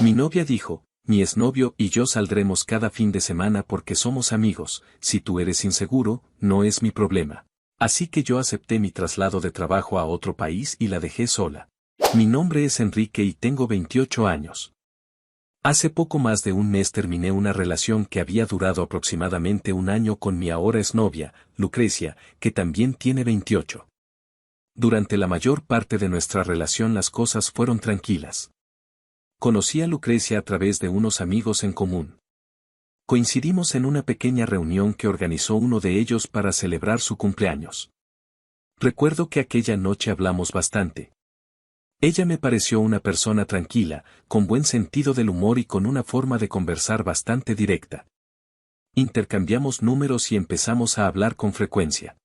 Mi novia dijo, mi exnovio y yo saldremos cada fin de semana porque somos amigos, si tú eres inseguro, no es mi problema. Así que yo acepté mi traslado de trabajo a otro país y la dejé sola. Mi nombre es Enrique y tengo 28 años. Hace poco más de un mes terminé una relación que había durado aproximadamente un año con mi ahora exnovia, Lucrecia, que también tiene 28. Durante la mayor parte de nuestra relación las cosas fueron tranquilas. Conocí a Lucrecia a través de unos amigos en común. Coincidimos en una pequeña reunión que organizó uno de ellos para celebrar su cumpleaños. Recuerdo que aquella noche hablamos bastante. Ella me pareció una persona tranquila, con buen sentido del humor y con una forma de conversar bastante directa. Intercambiamos números y empezamos a hablar con frecuencia.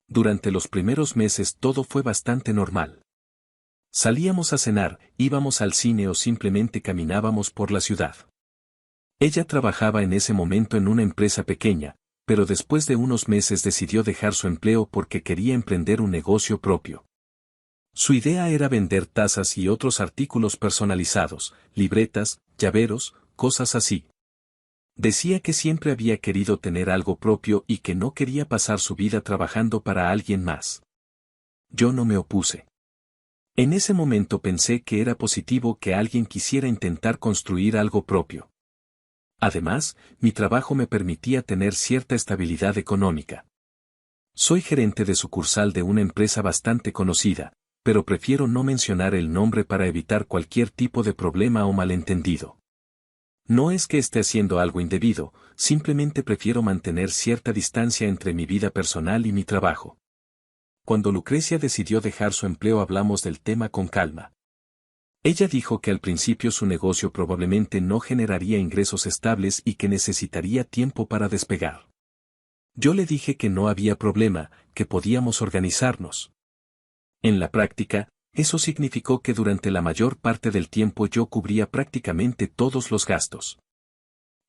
Durante los primeros meses todo fue bastante normal. Salíamos a cenar, íbamos al cine o simplemente caminábamos por la ciudad. Ella trabajaba en ese momento en una empresa pequeña, pero después de unos meses decidió dejar su empleo porque quería emprender un negocio propio. Su idea era vender tazas y otros artículos personalizados, libretas, llaveros, cosas así. Decía que siempre había querido tener algo propio y que no quería pasar su vida trabajando para alguien más. Yo no me opuse. En ese momento pensé que era positivo que alguien quisiera intentar construir algo propio. Además, mi trabajo me permitía tener cierta estabilidad económica. Soy gerente de sucursal de una empresa bastante conocida, pero prefiero no mencionar el nombre para evitar cualquier tipo de problema o malentendido. No es que esté haciendo algo indebido, simplemente prefiero mantener cierta distancia entre mi vida personal y mi trabajo. Cuando Lucrecia decidió dejar su empleo hablamos del tema con calma. Ella dijo que al principio su negocio probablemente no generaría ingresos estables y que necesitaría tiempo para despegar. Yo le dije que no había problema, que podíamos organizarnos. En la práctica, eso significó que durante la mayor parte del tiempo yo cubría prácticamente todos los gastos.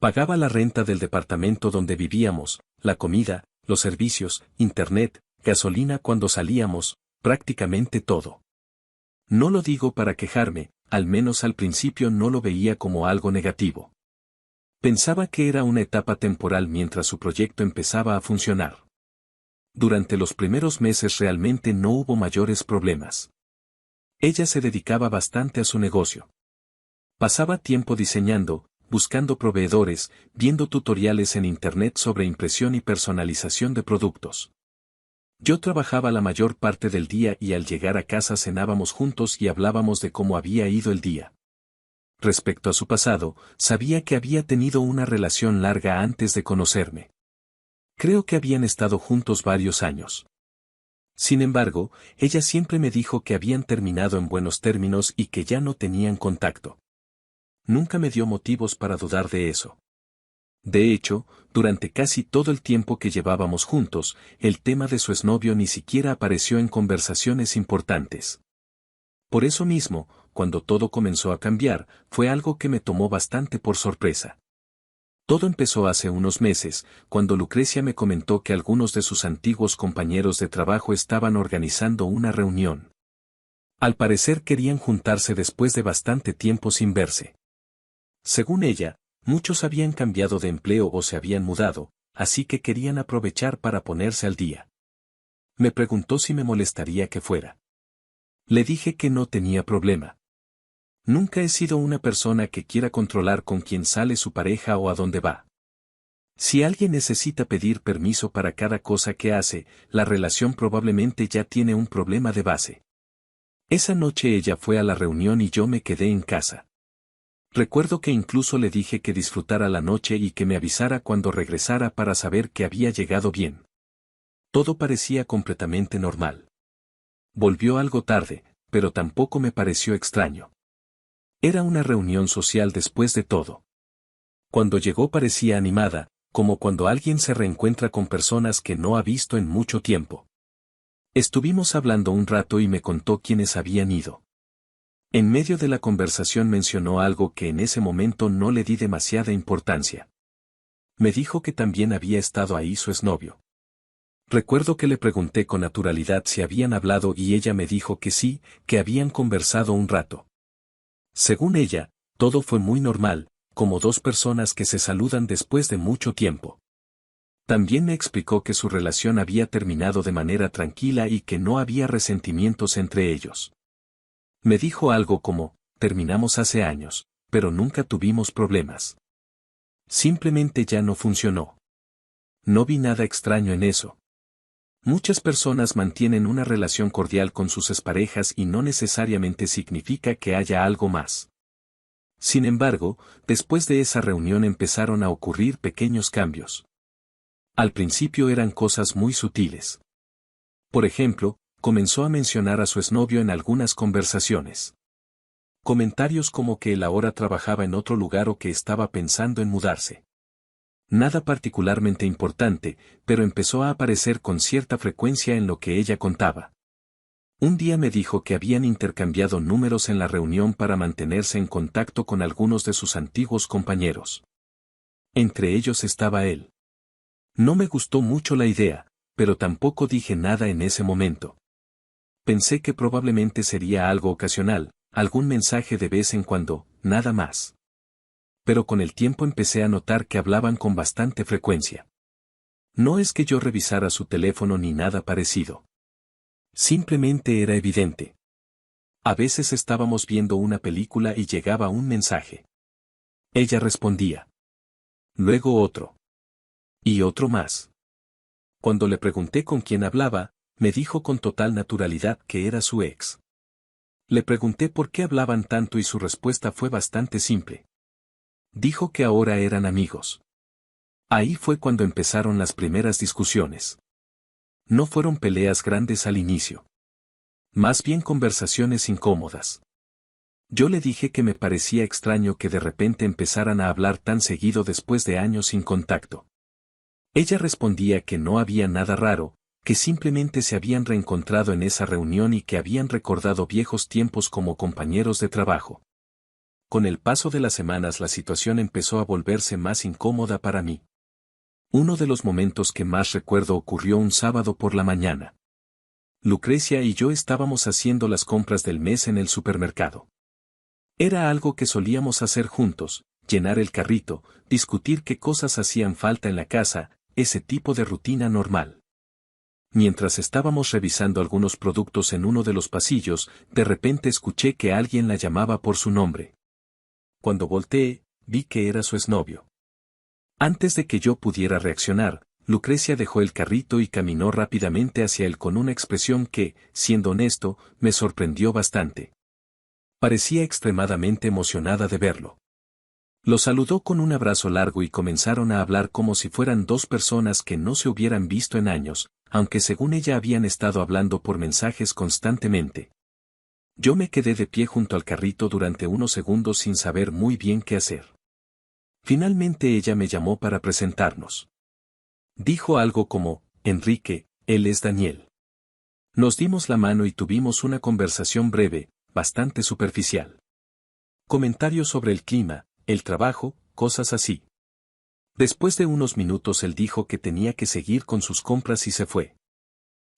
Pagaba la renta del departamento donde vivíamos, la comida, los servicios, internet, gasolina cuando salíamos, prácticamente todo. No lo digo para quejarme, al menos al principio no lo veía como algo negativo. Pensaba que era una etapa temporal mientras su proyecto empezaba a funcionar. Durante los primeros meses realmente no hubo mayores problemas. Ella se dedicaba bastante a su negocio. Pasaba tiempo diseñando, buscando proveedores, viendo tutoriales en internet sobre impresión y personalización de productos. Yo trabajaba la mayor parte del día y al llegar a casa cenábamos juntos y hablábamos de cómo había ido el día. Respecto a su pasado, sabía que había tenido una relación larga antes de conocerme. Creo que habían estado juntos varios años. Sin embargo, ella siempre me dijo que habían terminado en buenos términos y que ya no tenían contacto. Nunca me dio motivos para dudar de eso. De hecho, durante casi todo el tiempo que llevábamos juntos, el tema de su exnovio ni siquiera apareció en conversaciones importantes. Por eso mismo, cuando todo comenzó a cambiar, fue algo que me tomó bastante por sorpresa. Todo empezó hace unos meses, cuando Lucrecia me comentó que algunos de sus antiguos compañeros de trabajo estaban organizando una reunión. Al parecer querían juntarse después de bastante tiempo sin verse. Según ella, muchos habían cambiado de empleo o se habían mudado, así que querían aprovechar para ponerse al día. Me preguntó si me molestaría que fuera. Le dije que no tenía problema. Nunca he sido una persona que quiera controlar con quién sale su pareja o a dónde va. Si alguien necesita pedir permiso para cada cosa que hace, la relación probablemente ya tiene un problema de base. Esa noche ella fue a la reunión y yo me quedé en casa. Recuerdo que incluso le dije que disfrutara la noche y que me avisara cuando regresara para saber que había llegado bien. Todo parecía completamente normal. Volvió algo tarde, pero tampoco me pareció extraño. Era una reunión social después de todo. Cuando llegó parecía animada, como cuando alguien se reencuentra con personas que no ha visto en mucho tiempo. Estuvimos hablando un rato y me contó quiénes habían ido. En medio de la conversación mencionó algo que en ese momento no le di demasiada importancia. Me dijo que también había estado ahí su exnovio. Recuerdo que le pregunté con naturalidad si habían hablado y ella me dijo que sí, que habían conversado un rato. Según ella, Todo fue muy normal, como dos personas que se saludan después de mucho tiempo. También me explicó que su relación había terminado de manera tranquila y que no había resentimientos entre ellos. Me dijo algo como, terminamos hace años, pero nunca tuvimos problemas. Simplemente ya no funcionó. No vi nada extraño en eso. Muchas personas mantienen una relación cordial con sus exparejas y no necesariamente significa que haya algo más. Sin embargo, después de esa reunión empezaron a ocurrir pequeños cambios. Al principio eran cosas muy sutiles. Por ejemplo, comenzó a mencionar a su exnovio en algunas conversaciones. Comentarios como que él ahora trabajaba en otro lugar o que estaba pensando en mudarse. Nada particularmente importante, pero empezó a aparecer con cierta frecuencia en lo que ella contaba. Un día me dijo que habían intercambiado números en la reunión para mantenerse en contacto con algunos de sus antiguos compañeros. Entre ellos estaba él. No me gustó mucho la idea, pero tampoco dije nada en ese momento. Pensé que probablemente sería algo ocasional, algún mensaje de vez en cuando, nada más. Pero con el tiempo empecé a notar que hablaban con bastante frecuencia. No es que yo revisara su teléfono ni nada parecido. Simplemente era evidente. A veces estábamos viendo una película y llegaba un mensaje. Ella respondía. Luego otro. Y otro más. Cuando le pregunté con quién hablaba, me dijo con total naturalidad que era su ex. Le pregunté por qué hablaban tanto y su respuesta fue bastante simple. Dijo que ahora eran amigos. Ahí fue cuando empezaron las primeras discusiones. No fueron peleas grandes al inicio. Más bien conversaciones incómodas. Yo le dije que me parecía extraño que de repente empezaran a hablar tan seguido después de años sin contacto. Ella respondía que no había nada raro, que simplemente se habían reencontrado en esa reunión y que habían recordado viejos tiempos como compañeros de trabajo. Con el paso de las semanas la situación empezó a volverse más incómoda para mí. Uno de los momentos que más recuerdo ocurrió un sábado por la mañana. Lucrecia y yo estábamos haciendo las compras del mes en el supermercado. Era algo que solíamos hacer juntos, llenar el carrito, discutir qué cosas hacían falta en la casa, ese tipo de rutina normal. Mientras estábamos revisando algunos productos en uno de los pasillos, de repente escuché que alguien la llamaba por su nombre. Cuando volteé, vi que era su exnovio. Antes de que yo pudiera reaccionar, Lucrecia dejó el carrito y caminó rápidamente hacia él con una expresión que, siendo honesto, me sorprendió bastante. Parecía extremadamente emocionada de verlo. Lo saludó con un abrazo largo y comenzaron a hablar como si fueran dos personas que no se hubieran visto en años, aunque según ella habían estado hablando por mensajes constantemente. Yo me quedé de pie junto al carrito durante unos segundos sin saber muy bien qué hacer. Finalmente ella me llamó para presentarnos. Dijo algo como, Enrique, él es Daniel. Nos dimos la mano y tuvimos una conversación breve, bastante superficial. Comentarios sobre el clima, el trabajo, cosas así. Después de unos minutos él dijo que tenía que seguir con sus compras y se fue.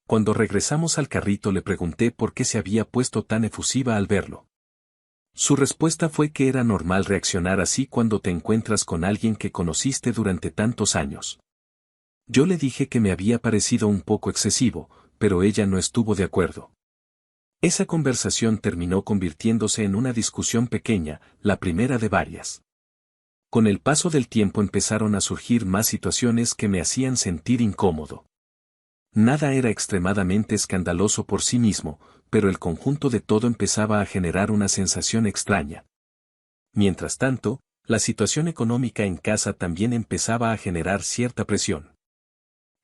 Cuando regresamos al carrito le pregunté por qué se había puesto tan efusiva al verlo. Su respuesta fue que era normal reaccionar así cuando te encuentras con alguien que conociste durante tantos años. Yo le dije que me había parecido un poco excesivo, pero ella no estuvo de acuerdo. Esa conversación terminó convirtiéndose en una discusión pequeña, la primera de varias. Con el paso del tiempo empezaron a surgir más situaciones que me hacían sentir incómodo. Nada era extremadamente escandaloso por sí mismo, pero el conjunto de todo empezaba a generar una sensación extraña. Mientras tanto, la situación económica en casa también empezaba a generar cierta presión.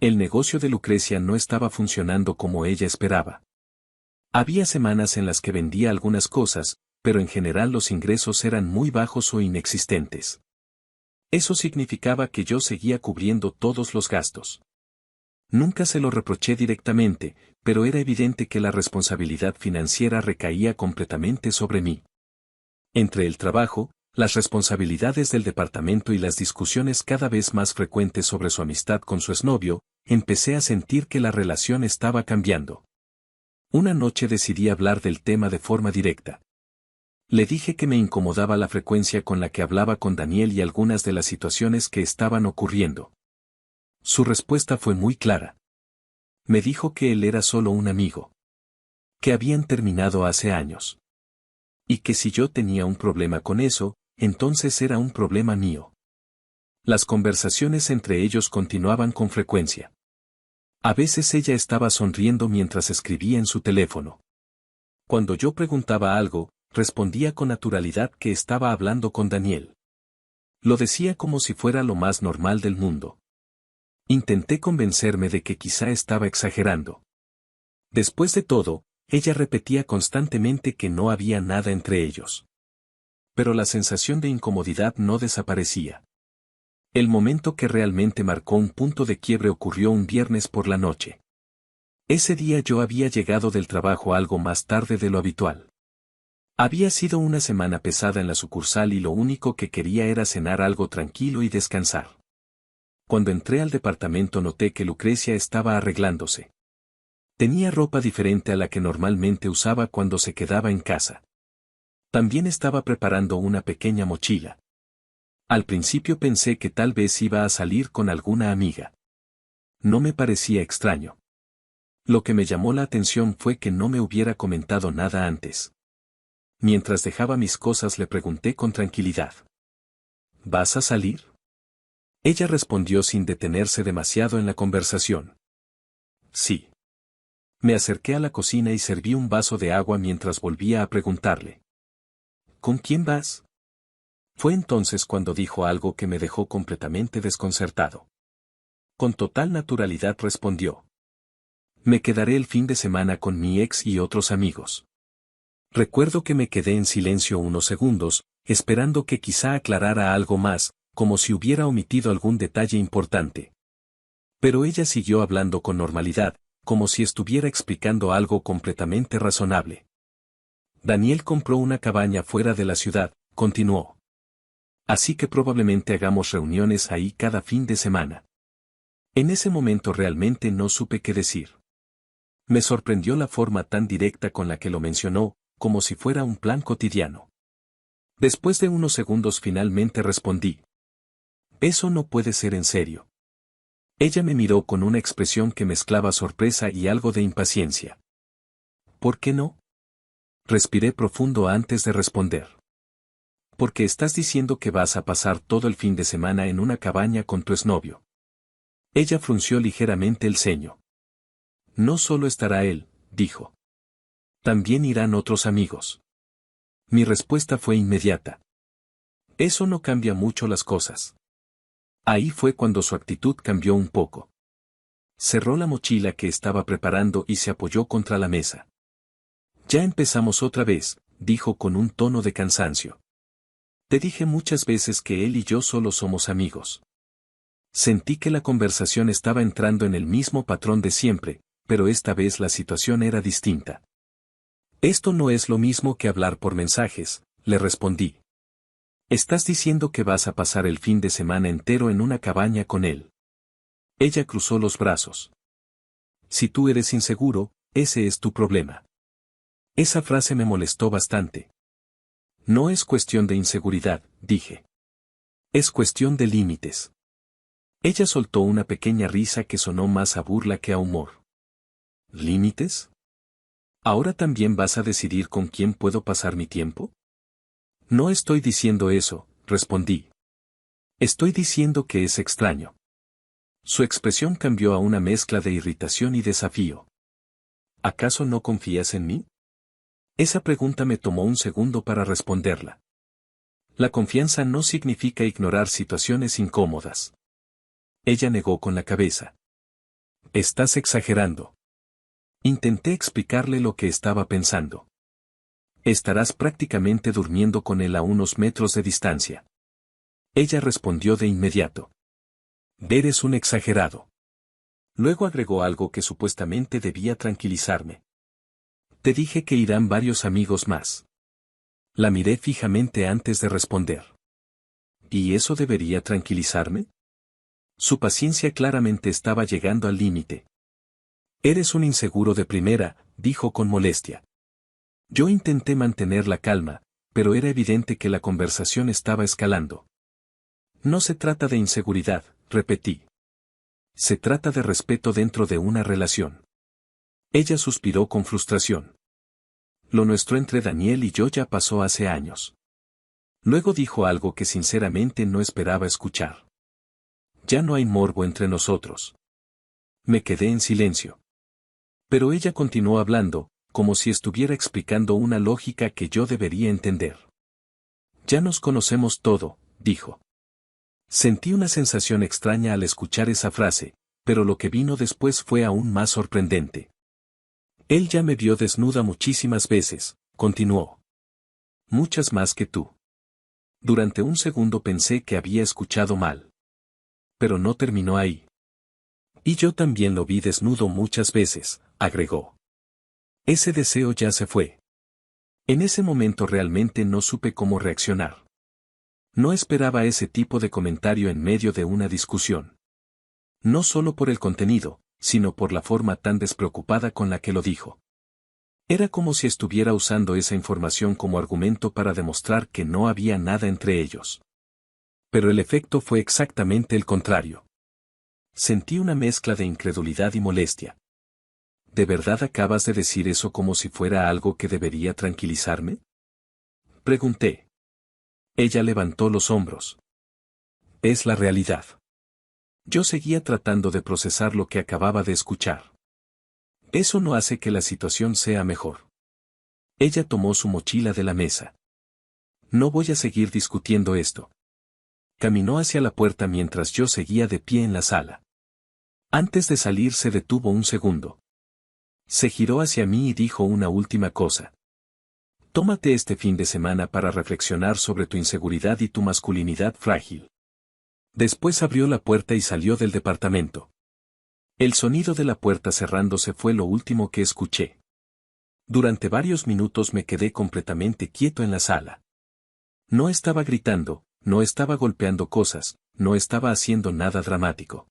El negocio de Lucrecia no estaba funcionando como ella esperaba. Había semanas en las que vendía algunas cosas, pero en general los ingresos eran muy bajos o inexistentes. Eso significaba que yo seguía cubriendo todos los gastos. Nunca se lo reproché directamente, pero era evidente que la responsabilidad financiera recaía completamente sobre mí. Entre el trabajo, las responsabilidades del departamento y las discusiones cada vez más frecuentes sobre su amistad con su exnovio, empecé a sentir que la relación estaba cambiando. Una noche decidí hablar del tema de forma directa. Le dije que me incomodaba la frecuencia con la que hablaba con Daniel y algunas de las situaciones que estaban ocurriendo. Su respuesta fue muy clara. Me dijo que él era solo un amigo. Que habían terminado hace años. Y que si yo tenía un problema con eso, entonces era un problema mío. Las conversaciones entre ellos continuaban con frecuencia. A veces ella estaba sonriendo mientras escribía en su teléfono. Cuando yo preguntaba algo, respondía con naturalidad que estaba hablando con Daniel. Lo decía como si fuera lo más normal del mundo. Intenté convencerme de que quizá estaba exagerando. Después de todo, ella repetía constantemente que no había nada entre ellos. Pero la sensación de incomodidad no desaparecía. El momento que realmente marcó un punto de quiebre ocurrió un viernes por la noche. Ese día yo había llegado del trabajo algo más tarde de lo habitual. Había sido una semana pesada en la sucursal y lo único que quería era cenar algo tranquilo y descansar. Cuando entré al departamento noté que Lucrecia estaba arreglándose. Tenía ropa diferente a la que normalmente usaba cuando se quedaba en casa. También estaba preparando una pequeña mochila. Al principio pensé que tal vez iba a salir con alguna amiga. No me parecía extraño. Lo que me llamó la atención fue que no me hubiera comentado nada antes. Mientras dejaba mis cosas le pregunté con tranquilidad. ¿Vas a salir? Ella respondió sin detenerse demasiado en la conversación. Sí. Me acerqué a la cocina y serví un vaso de agua mientras volvía a preguntarle. ¿Con quién vas? Fue entonces cuando dijo algo que me dejó completamente desconcertado. Con total naturalidad respondió. Me quedaré el fin de semana con mi ex y otros amigos. Recuerdo que me quedé en silencio unos segundos, esperando que quizá aclarara algo más, como si hubiera omitido algún detalle importante. Pero ella siguió hablando con normalidad, como si estuviera explicando algo completamente razonable. Daniel compró una cabaña fuera de la ciudad, continuó. Así que probablemente hagamos reuniones ahí cada fin de semana. En ese momento realmente no supe qué decir. Me sorprendió la forma tan directa con la que lo mencionó, como si fuera un plan cotidiano. Después de unos segundos finalmente respondí. Eso no puede ser en serio. Ella me miró con una expresión que mezclaba sorpresa y algo de impaciencia. ¿Por qué no? Respiré profundo antes de responder. Porque estás diciendo que vas a pasar todo el fin de semana en una cabaña con tu exnovio. Ella frunció ligeramente el ceño. No solo estará él, dijo. También irán otros amigos. Mi respuesta fue inmediata. Eso no cambia mucho las cosas. Ahí fue cuando su actitud cambió un poco. Cerró la mochila que estaba preparando y se apoyó contra la mesa. Ya empezamos otra vez, dijo con un tono de cansancio. Te dije muchas veces que él y yo solo somos amigos. Sentí que la conversación estaba entrando en el mismo patrón de siempre, pero esta vez la situación era distinta. Esto no es lo mismo que hablar por mensajes, le respondí. Estás diciendo que vas a pasar el fin de semana entero en una cabaña con él. Ella cruzó los brazos. Si tú eres inseguro, ese es tu problema. Esa frase me molestó bastante. No es cuestión de inseguridad, dije. Es cuestión de límites. Ella soltó una pequeña risa que sonó más a burla que a humor. ¿Límites? ¿Ahora también vas a decidir con quién puedo pasar mi tiempo? No estoy diciendo eso, respondí. Estoy diciendo que es extraño. Su expresión cambió a una mezcla de irritación y desafío. ¿Acaso no confías en mí? Esa pregunta me tomó un segundo para responderla. La confianza no significa ignorar situaciones incómodas. Ella negó con la cabeza. Estás exagerando. Intenté explicarle lo que estaba pensando. Estarás prácticamente durmiendo con él a unos metros de distancia. Ella respondió de inmediato. Eres un exagerado. Luego agregó algo que supuestamente debía tranquilizarme. Te dije que irán varios amigos más. La miré fijamente antes de responder. ¿Y eso debería tranquilizarme? Su paciencia claramente estaba llegando al límite. Eres un inseguro de primera, dijo con molestia. Yo intenté mantener la calma, pero era evidente que la conversación estaba escalando. No se trata de inseguridad, repetí. Se trata de respeto dentro de una relación. Ella suspiró con frustración. Lo nuestro entre Daniel y yo ya pasó hace años. Luego dijo algo que sinceramente no esperaba escuchar. Ya no hay morbo entre nosotros. Me quedé en silencio. Pero ella continuó hablando, como si estuviera explicando una lógica que yo debería entender. Ya nos conocemos todo, dijo. Sentí una sensación extraña al escuchar esa frase, pero lo que vino después fue aún más sorprendente. Él ya me vio desnuda muchísimas veces, continuó. Muchas más que tú. Durante un segundo pensé que había escuchado mal. Pero no terminó ahí. Y yo también lo vi desnudo muchas veces, agregó. Ese deseo ya se fue. En ese momento realmente no supe cómo reaccionar. No esperaba ese tipo de comentario en medio de una discusión. No solo por el contenido, sino por la forma tan despreocupada con la que lo dijo. Era como si estuviera usando esa información como argumento para demostrar que no había nada entre ellos. Pero el efecto fue exactamente el contrario. Sentí una mezcla de incredulidad y molestia. ¿De verdad acabas de decir eso como si fuera algo que debería tranquilizarme? Pregunté. Ella levantó los hombros. Es la realidad. Yo seguía tratando de procesar lo que acababa de escuchar. Eso no hace que la situación sea mejor. Ella tomó su mochila de la mesa. No voy a seguir discutiendo esto. Caminó hacia la puerta mientras yo seguía de pie en la sala. Antes de salir se detuvo un segundo. Se giró hacia mí y dijo una última cosa. Tómate este fin de semana para reflexionar sobre tu inseguridad y tu masculinidad frágil. Después abrió la puerta y salió del departamento. El sonido de la puerta cerrándose fue lo último que escuché. Durante varios minutos me quedé completamente quieto en la sala. No estaba gritando, no estaba golpeando cosas, no estaba haciendo nada dramático.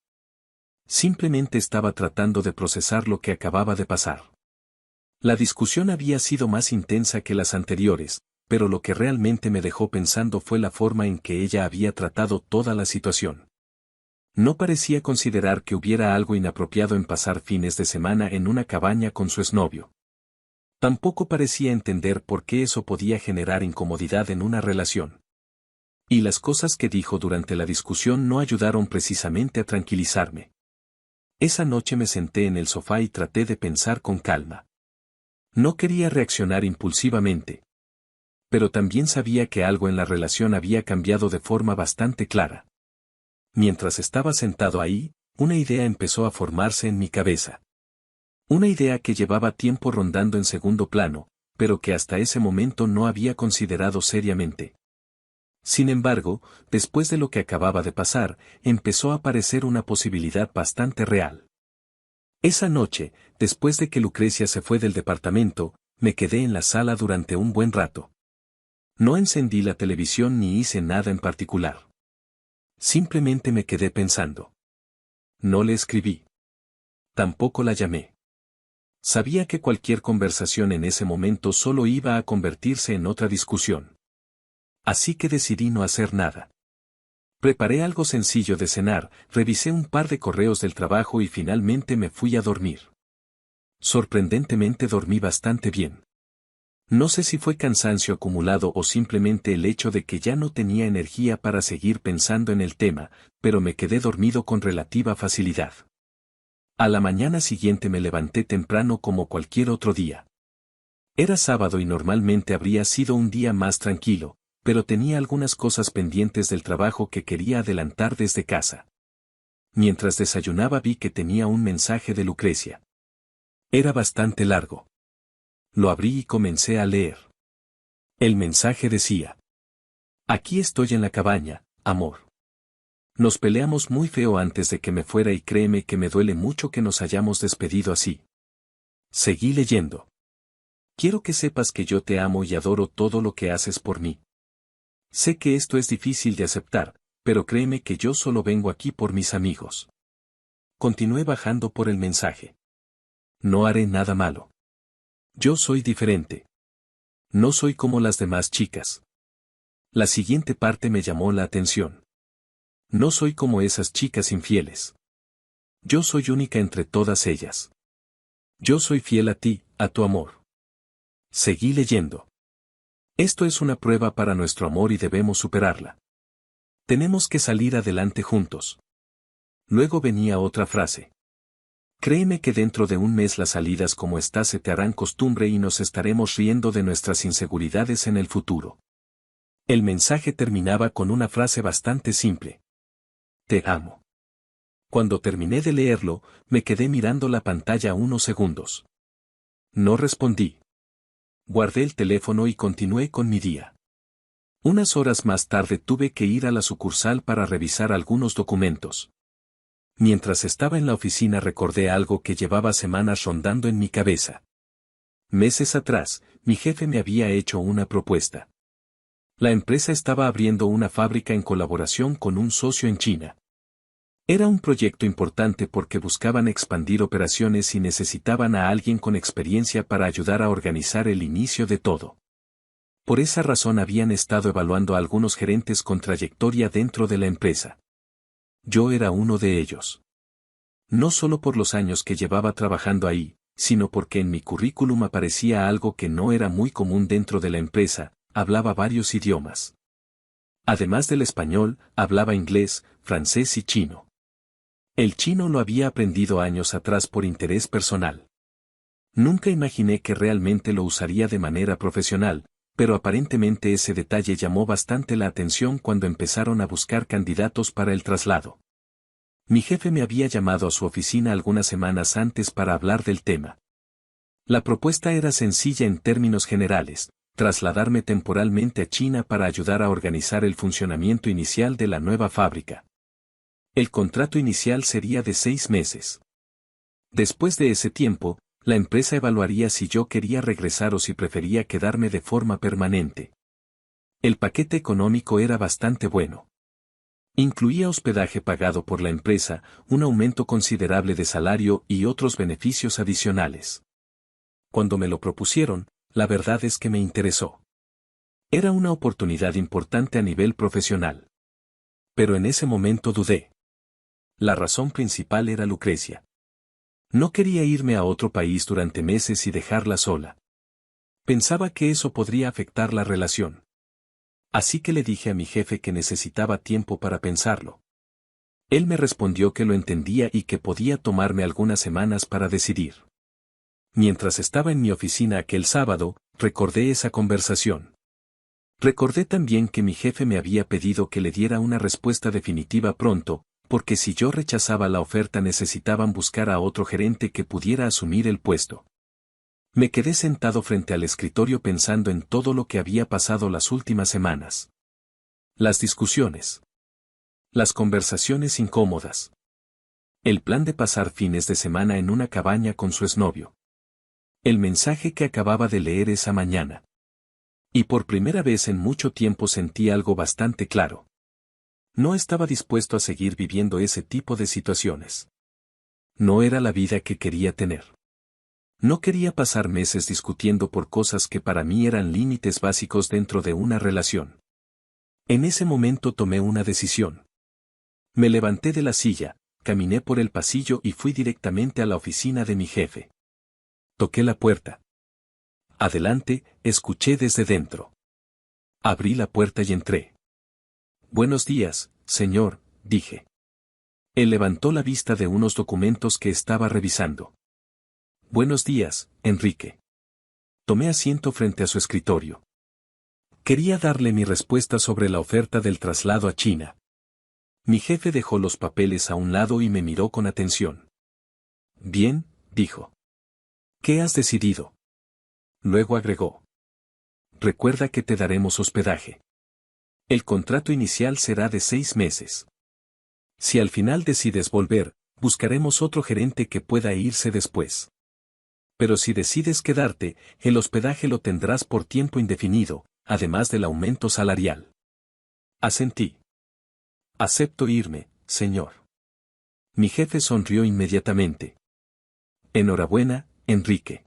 Simplemente estaba tratando de procesar lo que acababa de pasar. La discusión había sido más intensa que las anteriores, pero lo que realmente me dejó pensando fue la forma en que ella había tratado toda la situación. No parecía considerar que hubiera algo inapropiado en pasar fines de semana en una cabaña con su exnovio. Tampoco parecía entender por qué eso podía generar incomodidad en una relación. Y las cosas que dijo durante la discusión no ayudaron precisamente a tranquilizarme. Esa noche me senté en el sofá y traté de pensar con calma. No quería reaccionar impulsivamente. Pero también sabía que algo en la relación había cambiado de forma bastante clara. Mientras estaba sentado ahí, una idea empezó a formarse en mi cabeza. Una idea que llevaba tiempo rondando en segundo plano, pero que hasta ese momento no había considerado seriamente. Sin embargo, después de lo que acababa de pasar, empezó a aparecer una posibilidad bastante real. Esa noche, después de que Lucrecia se fue del departamento, me quedé en la sala durante un buen rato. No encendí la televisión ni hice nada en particular. Simplemente me quedé pensando. No le escribí. Tampoco la llamé. Sabía que cualquier conversación en ese momento solo iba a convertirse en otra discusión. Así que decidí no hacer nada. Preparé algo sencillo de cenar, revisé un par de correos del trabajo y finalmente me fui a dormir. Sorprendentemente dormí bastante bien. No sé si fue cansancio acumulado o simplemente el hecho de que ya no tenía energía para seguir pensando en el tema, pero me quedé dormido con relativa facilidad. A la mañana siguiente me levanté temprano como cualquier otro día. Era sábado y normalmente habría sido un día más tranquilo, pero tenía algunas cosas pendientes del trabajo que quería adelantar desde casa. Mientras desayunaba vi que tenía un mensaje de Lucrecia. Era bastante largo. Lo abrí y comencé a leer. El mensaje decía: Aquí estoy en la cabaña, amor. Nos peleamos muy feo antes de que me fuera y créeme que me duele mucho que nos hayamos despedido así. Seguí leyendo. Quiero que sepas que yo te amo y adoro todo lo que haces por mí. Sé que esto es difícil de aceptar, pero créeme que yo solo vengo aquí por mis amigos. Continué bajando por el mensaje. No haré nada malo. Yo soy diferente. No soy como las demás chicas. La siguiente parte me llamó la atención. No soy como esas chicas infieles. Yo soy única entre todas ellas. Yo soy fiel a ti, a tu amor. Seguí leyendo. Esto es una prueba para nuestro amor y debemos superarla. Tenemos que salir adelante juntos. Luego venía otra frase. Créeme que dentro de un mes las salidas como esta se te harán costumbre y nos estaremos riendo de nuestras inseguridades en el futuro. El mensaje terminaba con una frase bastante simple. Te amo. Cuando terminé de leerlo, me quedé mirando la pantalla unos segundos. No respondí. Guardé el teléfono y continué con mi día. Unas horas más tarde tuve que ir a la sucursal para revisar algunos documentos. Mientras estaba en la oficina recordé algo que llevaba semanas rondando en mi cabeza. Meses atrás, mi jefe me había hecho una propuesta. La empresa estaba abriendo una fábrica en colaboración con un socio en China. Era un proyecto importante porque buscaban expandir operaciones y necesitaban a alguien con experiencia para ayudar a organizar el inicio de todo. Por esa razón habían estado evaluando a algunos gerentes con trayectoria dentro de la empresa. Yo era uno de ellos. No solo por los años que llevaba trabajando ahí, sino porque en mi currículum aparecía algo que no era muy común dentro de la empresa: hablaba varios idiomas. Además del español, hablaba inglés, francés y chino. El chino lo había aprendido años atrás por interés personal. Nunca imaginé que realmente lo usaría de manera profesional, pero aparentemente ese detalle llamó bastante la atención cuando empezaron a buscar candidatos para el traslado. Mi jefe me había llamado a su oficina algunas semanas antes para hablar del tema. La propuesta era sencilla en términos generales: trasladarme temporalmente a China para ayudar a organizar el funcionamiento inicial de la nueva fábrica. El contrato inicial sería de 6 meses. Después de ese tiempo, la empresa evaluaría si yo quería regresar o si prefería quedarme de forma permanente. El paquete económico era bastante bueno. Incluía hospedaje pagado por la empresa, un aumento considerable de salario y otros beneficios adicionales. Cuando me lo propusieron, la verdad es que me interesó. Era una oportunidad importante a nivel profesional. Pero en ese momento dudé. La razón principal era Lucrecia. No quería irme a otro país durante meses y dejarla sola. Pensaba que eso podría afectar la relación. Así que le dije a mi jefe que necesitaba tiempo para pensarlo. Él me respondió que lo entendía y que podía tomarme algunas semanas para decidir. Mientras estaba en mi oficina aquel sábado, recordé esa conversación. Recordé también que mi jefe me había pedido que le diera una respuesta definitiva pronto, porque si yo rechazaba la oferta necesitaban buscar a otro gerente que pudiera asumir el puesto. Me quedé sentado frente al escritorio pensando en todo lo que había pasado las últimas semanas. Las discusiones. Las conversaciones incómodas. El plan de pasar fines de semana en una cabaña con su exnovio. El mensaje que acababa de leer esa mañana. Y por primera vez en mucho tiempo sentí algo bastante claro. No estaba dispuesto a seguir viviendo ese tipo de situaciones. No era la vida que quería tener. No quería pasar meses discutiendo por cosas que para mí eran límites básicos dentro de una relación. En ese momento tomé una decisión. Me levanté de la silla, caminé por el pasillo y fui directamente a la oficina de mi jefe. Toqué la puerta. Adelante, escuché desde dentro. Abrí la puerta y entré. Buenos días, señor, dije. Él levantó la vista de unos documentos que estaba revisando. Buenos días, Enrique. Tomé asiento frente a su escritorio. Quería darle mi respuesta sobre la oferta del traslado a China. Mi jefe dejó los papeles a un lado y me miró con atención. Bien, dijo. ¿Qué has decidido? Luego agregó. Recuerda que te daremos hospedaje. El contrato inicial será de 6 meses. Si al final decides volver, buscaremos otro gerente que pueda irse después. Pero si decides quedarte, el hospedaje lo tendrás por tiempo indefinido, además del aumento salarial. Asentí. Acepto irme, señor. Mi jefe sonrió inmediatamente. Enhorabuena, Enrique.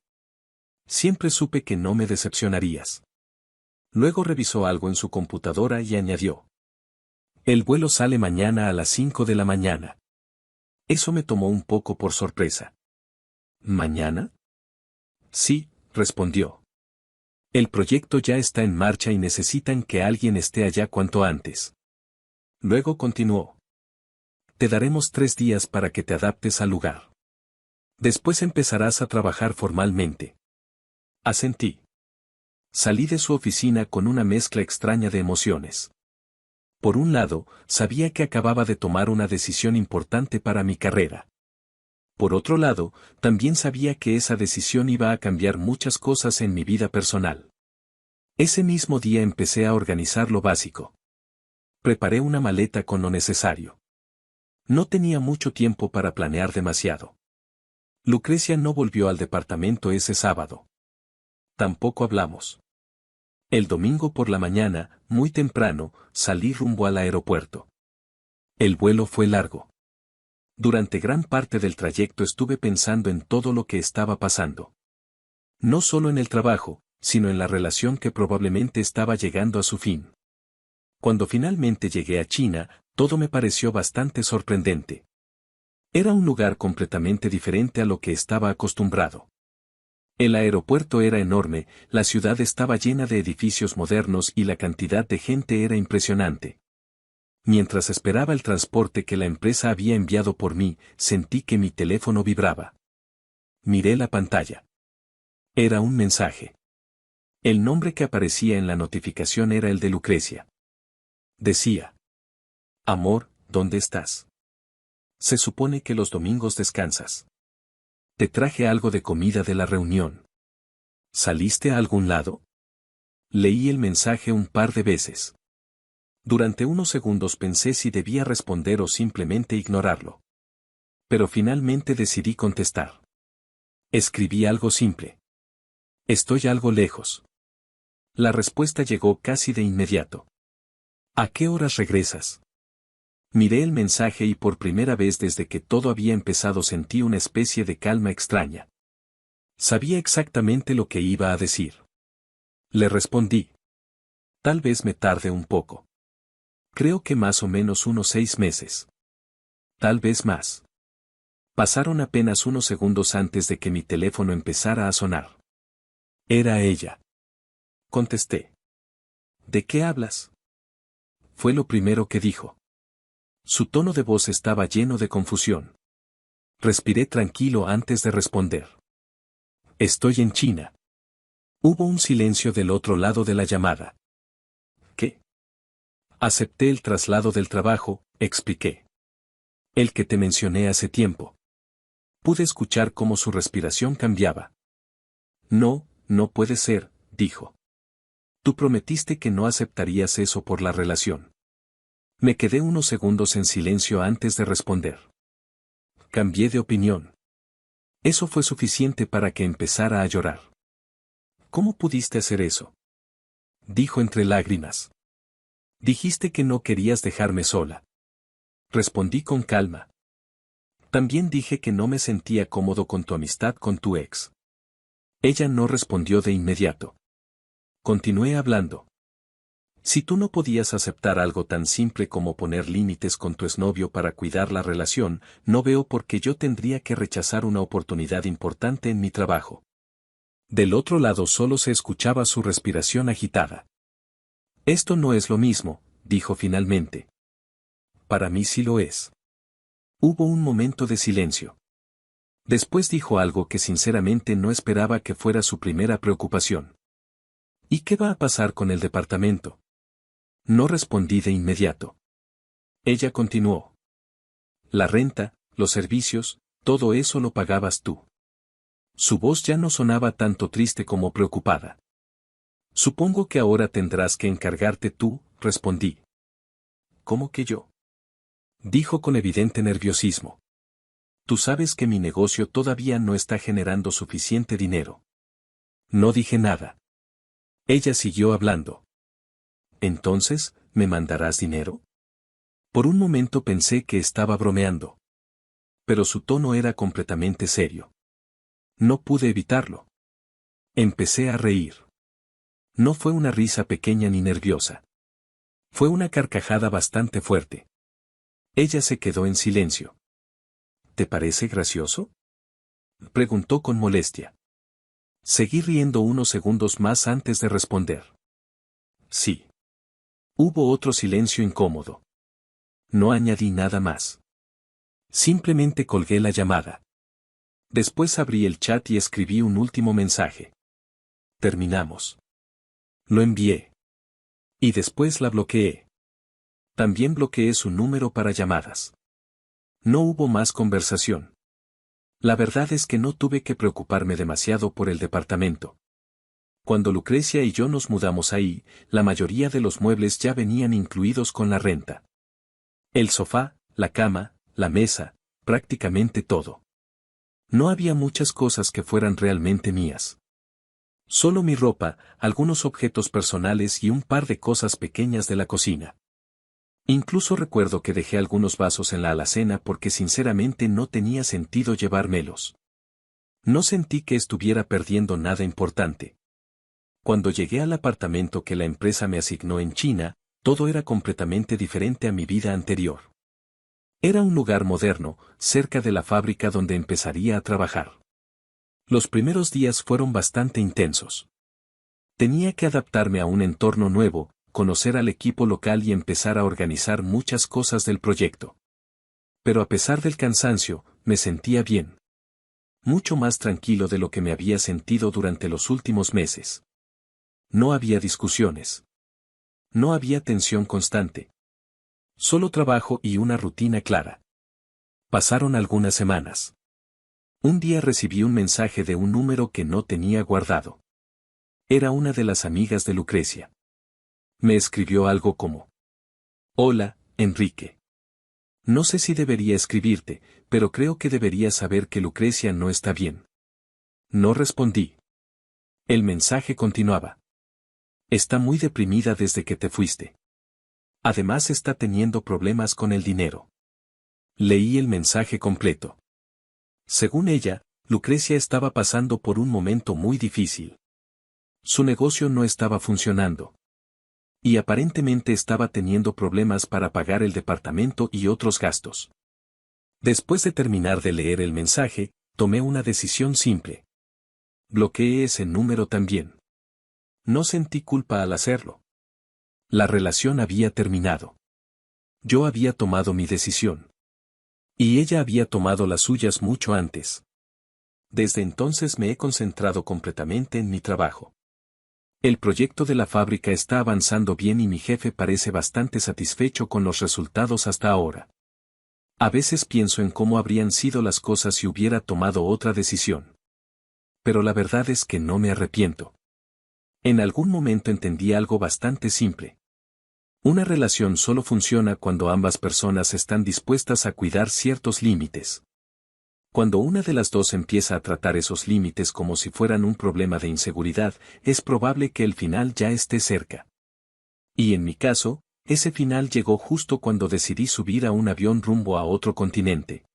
Siempre supe que no me decepcionarías. Luego revisó algo en su computadora y añadió: el vuelo sale mañana a las 5 de la mañana. Eso me tomó un poco por sorpresa. ¿Mañana? Sí, respondió. El proyecto ya está en marcha y necesitan que alguien esté allá cuanto antes. Luego continuó: te daremos 3 días para que te adaptes al lugar. Después empezarás a trabajar formalmente. Asentí. Salí de su oficina con una mezcla extraña de emociones. Por un lado, sabía que acababa de tomar una decisión importante para mi carrera. Por otro lado, también sabía que esa decisión iba a cambiar muchas cosas en mi vida personal. Ese mismo día empecé a organizar lo básico. Preparé una maleta con lo necesario. No tenía mucho tiempo para planear demasiado. Lucrecia no volvió al departamento ese sábado. Tampoco hablamos. El domingo por la mañana, muy temprano, salí rumbo al aeropuerto. El vuelo fue largo. Durante gran parte del trayecto estuve pensando en todo lo que estaba pasando. No solo en el trabajo, sino en la relación que probablemente estaba llegando a su fin. Cuando finalmente llegué a China, todo me pareció bastante sorprendente. Era un lugar completamente diferente a lo que estaba acostumbrado. El aeropuerto era enorme, la ciudad estaba llena de edificios modernos y la cantidad de gente era impresionante. Mientras esperaba el transporte que la empresa había enviado por mí, sentí que mi teléfono vibraba. Miré la pantalla. Era un mensaje. El nombre que aparecía en la notificación era el de Lucrecia. Decía: amor, ¿dónde estás? Se supone que los domingos descansas. Te traje algo de comida de la reunión. ¿Saliste a algún lado? Leí el mensaje un par de veces. Durante unos segundos pensé si debía responder o simplemente ignorarlo. Pero finalmente decidí contestar. Escribí algo simple: estoy algo lejos. La respuesta llegó casi de inmediato. ¿A qué horas regresas? Miré el mensaje y por primera vez desde que todo había empezado sentí una especie de calma extraña. Sabía exactamente lo que iba a decir. Le respondí: tal vez me tarde un poco. Creo que más o menos unos 6 meses. Tal vez más. Pasaron apenas unos segundos antes de que mi teléfono empezara a sonar. Era ella. Contesté. ¿De qué hablas? Fue lo primero que dijo. Su tono de voz estaba lleno de confusión. Respiré tranquilo antes de responder. Estoy en China. Hubo un silencio del otro lado de la llamada. ¿Qué? Acepté el traslado del trabajo, expliqué. El que te mencioné hace tiempo. Pude escuchar cómo su respiración cambiaba. No, no puede ser, dijo. Tú prometiste que no aceptarías eso por la relación. Me quedé unos segundos en silencio antes de responder. Cambié de opinión. Eso fue suficiente para que empezara a llorar. ¿Cómo pudiste hacer eso? Dijo entre lágrimas. Dijiste que no querías dejarme sola. Respondí con calma. También dije que no me sentía cómodo con tu amistad con tu ex. Ella no respondió de inmediato. Continué hablando. Si tú no podías aceptar algo tan simple como poner límites con tu exnovio para cuidar la relación, no veo por qué yo tendría que rechazar una oportunidad importante en mi trabajo. Del otro lado solo se escuchaba su respiración agitada. Esto no es lo mismo, dijo finalmente. Para mí sí lo es. Hubo un momento de silencio. Después dijo algo que sinceramente no esperaba que fuera su primera preocupación. ¿Y qué va a pasar con el departamento? No respondí de inmediato. Ella continuó. La renta, los servicios, todo eso lo pagabas tú. Su voz ya no sonaba tanto triste como preocupada. Supongo que ahora tendrás que encargarte tú, respondí. ¿Cómo que yo? Dijo con evidente nerviosismo. Tú sabes que mi negocio todavía no está generando suficiente dinero. No dije nada. Ella siguió hablando. Entonces, ¿me mandarás dinero? Por un momento pensé que estaba bromeando. Pero su tono era completamente serio. No pude evitarlo. Empecé a reír. No fue una risa pequeña ni nerviosa. Fue una carcajada bastante fuerte. Ella se quedó en silencio. ¿Te parece gracioso?, preguntó con molestia. Seguí riendo unos segundos más antes de responder. Sí. Hubo otro silencio incómodo. No añadí nada más. Simplemente colgué la llamada. Después abrí el chat y escribí un último mensaje. Terminamos. Lo envié. Y después la bloqueé. También bloqueé su número para llamadas. No hubo más conversación. La verdad es que no tuve que preocuparme demasiado por el departamento. Cuando Lucrecia y yo nos mudamos ahí, la mayoría de los muebles ya venían incluidos con la renta. El sofá, la cama, la mesa, prácticamente todo. No había muchas cosas que fueran realmente mías. Solo mi ropa, algunos objetos personales y un par de cosas pequeñas de la cocina. Incluso recuerdo que dejé algunos vasos en la alacena porque sinceramente no tenía sentido llevármelos. No sentí que estuviera perdiendo nada importante. Cuando llegué al apartamento que la empresa me asignó en China, todo era completamente diferente a mi vida anterior. Era un lugar moderno, cerca de la fábrica donde empezaría a trabajar. Los primeros días fueron bastante intensos. Tenía que adaptarme a un entorno nuevo, conocer al equipo local y empezar a organizar muchas cosas del proyecto. Pero a pesar del cansancio, me sentía bien. Mucho más tranquilo de lo que me había sentido durante los últimos meses. No había discusiones. No había tensión constante. Solo trabajo y una rutina clara. Pasaron algunas semanas. Un día recibí un mensaje de un número que no tenía guardado. Era una de las amigas de Lucrecia. Me escribió algo como: Hola, Enrique. No sé si debería escribirte, pero creo que deberías saber que Lucrecia no está bien. No respondí. El mensaje continuaba. Está muy deprimida desde que te fuiste. Además está teniendo problemas con el dinero. Leí el mensaje completo. Según ella, Lucrecia estaba pasando por un momento muy difícil. Su negocio no estaba funcionando. Y aparentemente estaba teniendo problemas para pagar el departamento y otros gastos. Después de terminar de leer el mensaje, tomé una decisión simple. Bloqueé ese número también. No sentí culpa al hacerlo. La relación había terminado. Yo había tomado mi decisión. Y ella había tomado las suyas mucho antes. Desde entonces me he concentrado completamente en mi trabajo. El proyecto de la fábrica está avanzando bien y mi jefe parece bastante satisfecho con los resultados hasta ahora. A veces pienso en cómo habrían sido las cosas si hubiera tomado otra decisión. Pero la verdad es que no me arrepiento. En algún momento entendí algo bastante simple. Una relación solo funciona cuando ambas personas están dispuestas a cuidar ciertos límites. Cuando una de las dos empieza a tratar esos límites como si fueran un problema de inseguridad, es probable que el final ya esté cerca. Y en mi caso, ese final llegó justo cuando decidí subir a un avión rumbo a otro continente.